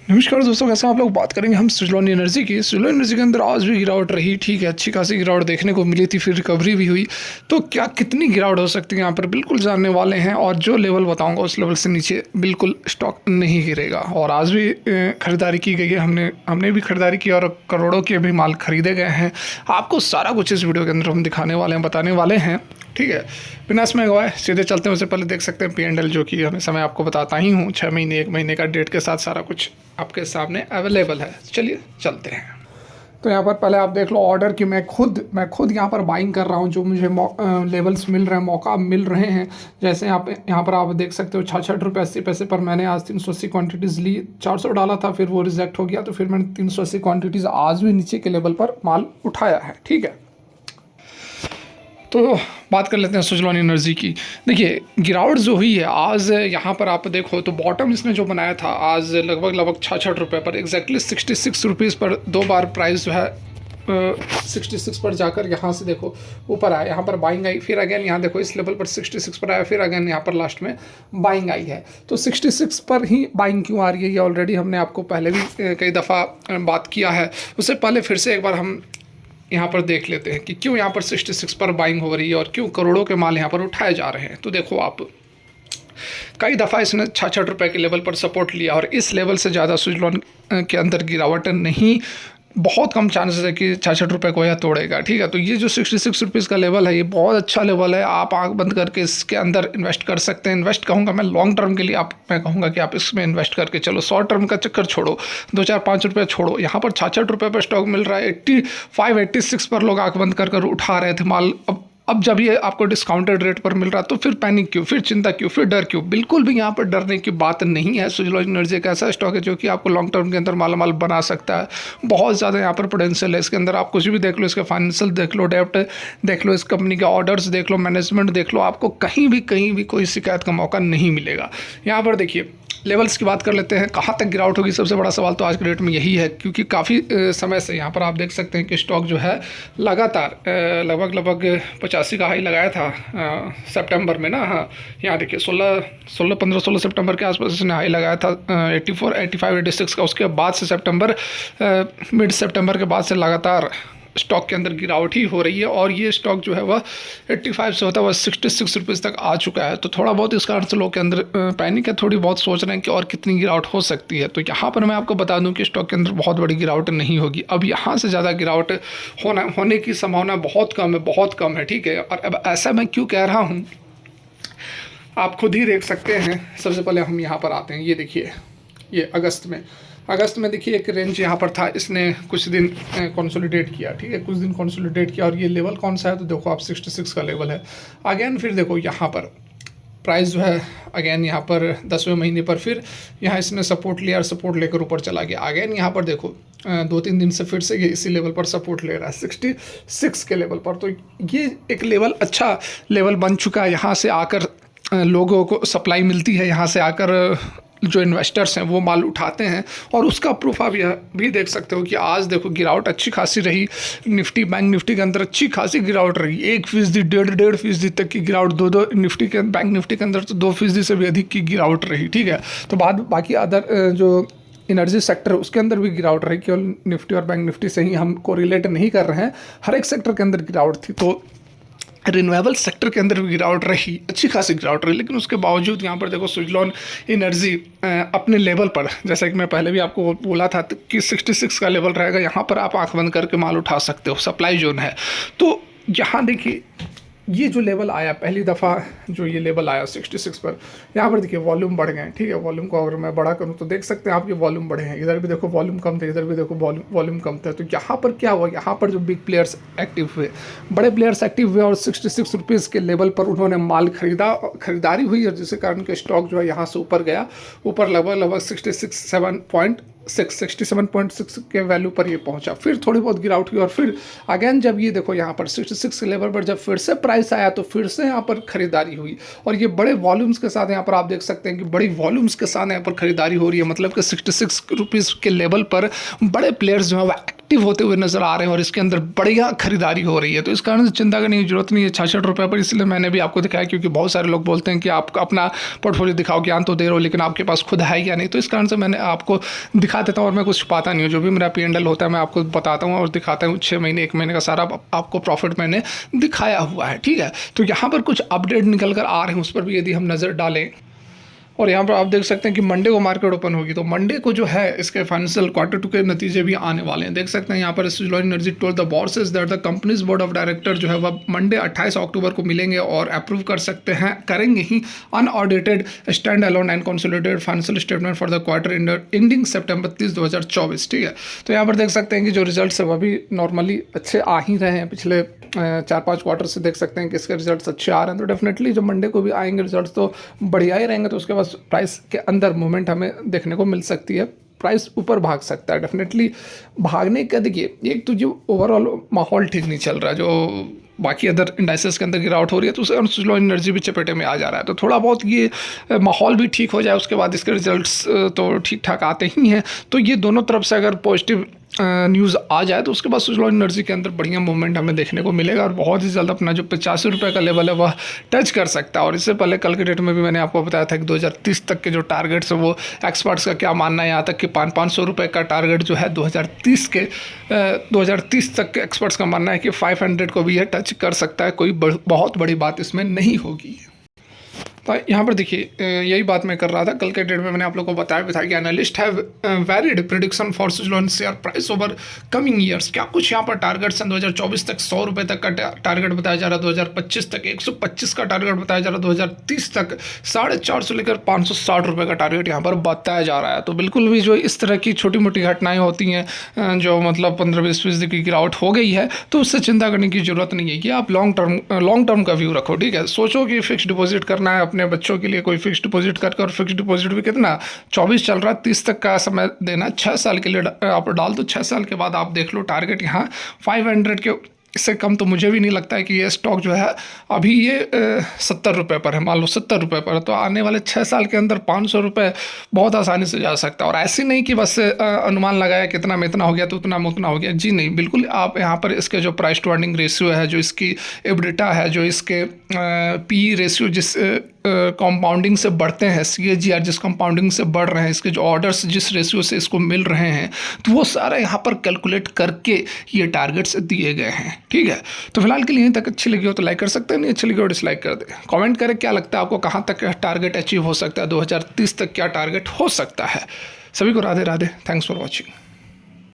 नमस्कार दोस्तों, कैसे हैं आप लोग। बात करेंगे हम सुज़लोन एनर्जी की। सुज़लोन एनर्जी के अंदर आज भी गिरावट रही, ठीक है, अच्छी खासी गिरावट देखने को मिली थी, फिर रिकवरी भी हुई। तो क्या कितनी गिरावट हो सकती है यहाँ पर बिल्कुल जानने वाले हैं, और जो लेवल बताऊंगा उस लेवल से नीचे बिल्कुल स्टॉक नहीं गिरेगा। और आज भी खरीदारी की गई है, हमने भी खरीदारी की और करोड़ों के भी माल खरीदे गए हैं। आपको सारा कुछ इस वीडियो के अंदर हम दिखाने वाले हैं, बताने वाले हैं, ठीक है। बिना इसमें गवाए सीधे चलते हैं। उससे पहले देख सकते हैं P&L, जो कि हमेशा मैं आपको बताता ही हूँ, 6 महीने 1 महीने का डेट के साथ सारा कुछ आपके सामने अवेलेबल है। चलिए चलते हैं। तो यहाँ पर पहले आप देख लो ऑर्डर की मैं खुद यहाँ पर बाइंग कर रहा हूँ। जो मुझे लेवल्स मिल रहे हैं, मौका मिल रहे हैं, जैसे यहाँ पर आप देख सकते हो 66 रुपये 80 पैसे पर मैंने आज 380 क्वांटिटीज़ ली। 400 डाला था, फिर वो रिजेक्ट हो गया, तो फिर मैंने 380 क्वांटिटीज़ आज भी नीचे के लेवल पर माल उठाया है, ठीक है। तो बात कर लेते हैं सुज़लोन एनर्जी की। देखिए गिरावट जो हुई है आज, यहाँ पर आप देखो तो बॉटम इसने जो बनाया था आज लगभग 66 रुपये पर, एग्जैक्टली 66 रुपीज़ पर 2 बार प्राइस जो है 66 पर जाकर यहाँ से देखो ऊपर आया, यहाँ पर बाइंग आई, फिर अगेन यहाँ देखो इस लेवल पर 66 पर आया, फिर अगेन यहाँ पर लास्ट में बाइंग आई है। तो 66 पर ही बाइंग क्यों आ रही है, ये ऑलरेडी हमने आपको पहले भी कई दफ़ा बात किया है। उससे पहले फिर से एक बार हम यहाँ पर देख लेते हैं कि क्यों यहाँ पर 66 पर बाइंग हो रही है और क्यों करोड़ों के माल यहाँ पर उठाए जा रहे हैं। तो देखो आप, कई दफ़ा इसने 66 रुपये के लेवल पर सपोर्ट लिया और इस लेवल से ज़्यादा सुज़लोन के अंदर गिरावट नहीं, बहुत कम चांसेस है कि 66 रुपये को यह तोड़ेगा, ठीक है। तो ये जो 66 रुपीज़ का लेवल है, ये बहुत अच्छा लेवल है। आप आंख बंद करके इसके अंदर इन्वेस्ट कर सकते हैं। इन्वेस्ट कहूँगा मैं लॉन्ग टर्म के लिए, मैं कहूँगा कि आप इसमें इन्वेस्ट करके चलो। शॉर्ट टर्म का चक्कर छोड़ो, 2 4 5 रुपये छोड़ो। यहाँ पर 66 रुपये पर स्टॉक मिल रहा है, 85 86 पर लोग आंख बंद कर उठा रहे थे माल। अब जब ये आपको डिस्काउंटेड रेट पर मिल रहा है तो फिर पैनिक क्यों, फिर चिंता क्यों, फिर डर क्यों? बिल्कुल भी यहाँ पर डरने की बात नहीं है। सुज़लोन एनर्जी एक ऐसा स्टॉक है जो कि आपको लॉन्ग टर्म के अंदर मालामाल बना सकता है। बहुत ज़्यादा यहाँ पर पोटेंशियल है इसके अंदर। आप कुछ भी देख लो, इसके फाइनेंशियल देख लो, डेप्ट देख लो, इस कंपनी के ऑर्डर्स देख लो, मैनेजमेंट देख लो, आपको कहीं भी कोई शिकायत का मौका नहीं मिलेगा। यहाँ पर देखिए लेवल्स की बात कर लेते हैं, कहाँ तक गिरावट होगी। सबसे बड़ा सवाल तो आज के डेट में यही है, क्योंकि काफ़ी समय से यहाँ पर आप देख सकते हैं कि स्टॉक जो है लगातार लगभग 85 का हाई लगाया था सितंबर में ना। हाँ, यहाँ देखिए 16 सितंबर के आसपास इसने हाई लगाया था 84 85 86 का। उसके बाद से मिड सितंबर के बाद से लगातार स्टॉक के अंदर गिरावट ही हो रही है, और ये स्टॉक जो है वह 85 से होता है वह 66 रुपीज़ तक आ चुका है। तो थोड़ा बहुत इस कारण से लोग के अंदर पैनिक है, थोड़ी बहुत सोच रहे हैं कि और कितनी गिरावट हो सकती है। तो यहाँ पर मैं आपको बता दूं कि स्टॉक के अंदर बहुत बड़ी गिरावट नहीं होगी। अब यहाँ से ज़्यादा गिरावट होने की संभावना बहुत कम है, ठीक है। और अब ऐसा मैं क्यों कह रहा हूँ, आप खुद ही देख सकते हैं। सबसे पहले हम यहाँ पर आते हैं, ये देखिए, ये अगस्त में देखिए एक रेंज यहाँ पर था, इसने कुछ दिन कंसोलिडेट किया, ठीक है, कुछ दिन कंसोलिडेट किया। और ये लेवल कौन सा है, तो देखो आप 66 का लेवल है। अगेन फिर देखो यहाँ पर प्राइस जो है अगेन यहाँ पर 10वें महीने पर फिर यहाँ इसने सपोर्ट लिया और सपोर्ट लेकर ऊपर चला गया। अगेन यहाँ पर देखो 2-3 दिन से फिर से ये इसी लेवल पर सपोर्ट ले रहा है 66 के लेवल पर। तो ये एक लेवल, अच्छा लेवल बन चुका है। यहाँ से आकर लोगों को सप्लाई मिलती है, यहाँ से आकर जो इन्वेस्टर्स हैं वो माल उठाते हैं, और उसका प्रूफ आप यह भी देख सकते हो कि आज देखो गिरावट अच्छी खासी रही। निफ्टी, बैंक निफ्टी के अंदर अच्छी खासी गिरावट रही, 1% 1.5% तक की गिरावट। दो बैंक निफ्टी के अंदर तो 2% से भी अधिक की गिरावट रही, ठीक है। तो बाकी अदर जो एनर्जी सेक्टर है उसके अंदर भी गिरावट रही। केवल निफ्टी और बैंक निफ्टी से ही हम कोरिलेट नहीं कर रहे हैं, हर एक सेक्टर के अंदर गिरावट थी। तो रिन्यूएबल सेक्टर के अंदर भी गिरावट रही, अच्छी खासी गिरावट रही। लेकिन उसके बावजूद यहाँ पर देखो सुज़लोन एनर्जी अपने लेवल पर, जैसा कि मैं पहले भी आपको बोला था कि 66 का लेवल रहेगा, यहाँ पर आप आंख बंद करके माल उठा सकते हो, सप्लाई जोन है। तो यहाँ देखिए ये जो लेवल आया, पहली दफ़ा जो ये लेवल आया 66 पर, यहाँ पर देखिए वॉल्यूम बढ़ गए, ठीक है। वॉल्यूम को अगर मैं बड़ा करूँ तो देख सकते हैं आप, ये वॉल्यूम बढ़े हैं। इधर भी देखो वॉल्यूम कम थे, इधर भी देखो वॉल्यूम कम था। तो यहाँ पर क्या हुआ, यहाँ पर जो बिग प्लेयर्स एक्टिव हुए, बड़े प्लेयर्स एक्टिव हुए, और 66 रुपीज़ के लेवल पर उन्होंने माल खरीदारी हुई, और जिसके कारण के स्टॉक जो है यहाँ से ऊपर गया, ऊपर लगभग 67.6 के वैल्यू पर ये पहुंचा। फिर थोड़ी बहुत गिरावट हुई, और फिर अगेन जब ये देखो यहाँ पर 66 के लेवल पर जब फिर से प्राइस आया तो फिर से यहाँ पर खरीदारी हुई, और ये बड़े वॉल्यूम्स के साथ यहाँ पर आप देख सकते हैं कि बड़ी वॉल्यूम्स के साथ यहाँ पर खरीदारी हो रही है। मतलब कि 66 रुपीज़ के लेवल पर बड़े प्लेयर्स जो है एक्टिव होते हुए नजर आ रहे हैं और इसके अंदर बढ़िया खरीदारी हो रही है। तो इस कारण से चिंता करने की जरूरत नहीं है 66 रुपये पर, इसलिए मैंने भी आपको दिखाया, क्योंकि बहुत सारे लोग बोलते हैं कि आप अपना पोर्टफोलियो दिखाओ, ज्ञान तो दे रहे हो लेकिन आपके पास खुद है या नहीं। तो इस कारण से मैंने आपको दिखा देता हूँ और मैं कुछ छुपाता नहीं हूँ। जो भी मेरा P&L होता है मैं आपको बताता हूँ और दिखाता हूँ। 6 महीने 1 महीने का सारा आपको प्रॉफिट मैंने दिखाया हुआ है, ठीक है। तो यहाँ पर कुछ अपडेट निकल कर आ रहे हैं, उस पर भी यदि हम नज़र डालें, और यहाँ पर आप देख सकते हैं कि मंडे को मार्केट ओपन होगी, तो मंडे को जो है इसके फाइनेंशियल Q2 के नतीजे भी आने वाले हैं। देख सकते हैं यहाँ पर Suzlon energy told the bosses that the companies board of director जो है वह मंडे 28 अक्टूबर को मिलेंगे और अप्रूव कर सकते हैं, करेंगे ही unaudited standalone and consolidated financial statement for the quarter ending September 30, 2024, ठीक है। तो यहाँ पर देख सकते हैं कि जो रिजल्ट है वह भी नॉर्मली अच्छे आ ही रहे हैं। पिछले 4-5 क्वार्टर से देख सकते हैं कि इसके रिजल्ट्स अच्छे आ रहे हैं। तो डेफिनेटली जब मंडे को भी आएंगे रिजल्ट्स तो बढ़िया ही रहेंगे, तो उसके बाद प्राइस के अंदर मूवमेंट हमें देखने को मिल सकती है। प्राइस ऊपर भाग सकता है डेफिनेटली। भागने का देखिए, एक तो जो ओवरऑल माहौल ठीक नहीं चल रहा है, जो बाकी अदर इंडाइसेस के अंदर गिरावट हो रही है, तो उससे सुज़लोन एनर्जी भी चपेटे में आ जा रहा है। तो थोड़ा बहुत ये माहौल भी ठीक हो जाए, उसके बाद इसके रिजल्ट्स तो ठीक ठाक आते ही हैं। तो ये दोनों तरफ से अगर पॉजिटिव न्यूज़ आ जाए तो उसके बाद सुज़लोन एनर्जी के अंदर बढ़िया मूवमेंट हमें देखने को मिलेगा और बहुत ही जल्द अपना जो 85 रुपये का लेवल है वह टच कर सकता है। और इससे पहले कल के डेट में भी मैंने आपको बताया था कि 2030 तक के जो टारगेट्स है वो एक्सपर्ट्स का क्या मानना है, यहाँ तक कि 500 रुपये का टारगेट जो है 2030 तक के एक्सपर्ट्स का मानना है कि 500 को भी यह टच कर सकता है। कोई बहुत बड़ी बात इसमें नहीं होगी। तो यहाँ पर देखिए, यही बात मैं कर रहा था। कल के डेट में मैंने आप लोगों को बताया भी था कि analyst have varied prediction for Suzlon share price over coming years. क्या कुछ यहाँ पर टारगेट्स हैं। 2024 तक 100 रुपये तक का टारगेट बताया जा रहा है, 2025 तक 125 का टारगेट बताया जा रहा है, 2030 तक 450 लेकर 560 रुपये का टारगेट यहाँ पर बताया जा रहा है। तो बिल्कुल भी जो इस तरह की छोटी मोटी घटनाएँ होती हैं, जो मतलब 15-20% की गिरावट हो गई है, तो उससे चिंता करने की जरूरत नहीं है कि आप लॉन्ग टर्म का व्यू रखो, ठीक है। सोचो कि फिक्स डिपॉजिट करना है अपने बच्चों के लिए, कोई फिक्स डिपॉजिट करके, और फिक्स डिपॉजिट भी कितना 24 चल रहा है, 30 तक का समय देना, 6 साल के लिए आप डाल दो। 6 साल के बाद आप देख लो टारगेट यहाँ 500 के इससे कम तो मुझे भी नहीं लगता है कि ये स्टॉक जो है अभी ये 70 रुपये पर है, मान लो 70 रुपये पर, तो आने वाले 6 साल के अंदर 500 रुपये बहुत आसानी से जा सकता है। और ऐसे नहीं कि बस अनुमान लगाया कितना में इतना हो गया तो उतना में उतना हो गया, जी नहीं, बिल्कुल। आप यहाँ पर इसके जो प्राइस टू अर्निंग रेशियो है, जो इसकी एबिटा है, जो इसके पी रेशियो जिस कंपाउंडिंग से बढ़ते हैं, CAGR जिस कंपाउंडिंग से बढ़ रहे हैं, इसके जो ऑर्डर्स जिस रेशियो से इसको मिल रहे हैं, तो वो सारा यहाँ पर कैलकुलेट करके ये टारगेट्स दिए गए हैं, ठीक है। तो फिलहाल के लिए यहीं तक। अच्छी लगी हो तो लाइक कर सकते हैं, नहीं अच्छी लगी हो डिसलाइक कर दें। कमेंट करें क्या लगता है आपको, कहाँ तक टारगेट अचीव हो सकता है, 2030 तक क्या टारगेट हो सकता है। सभी को Radhe Radhe, thanks for watching.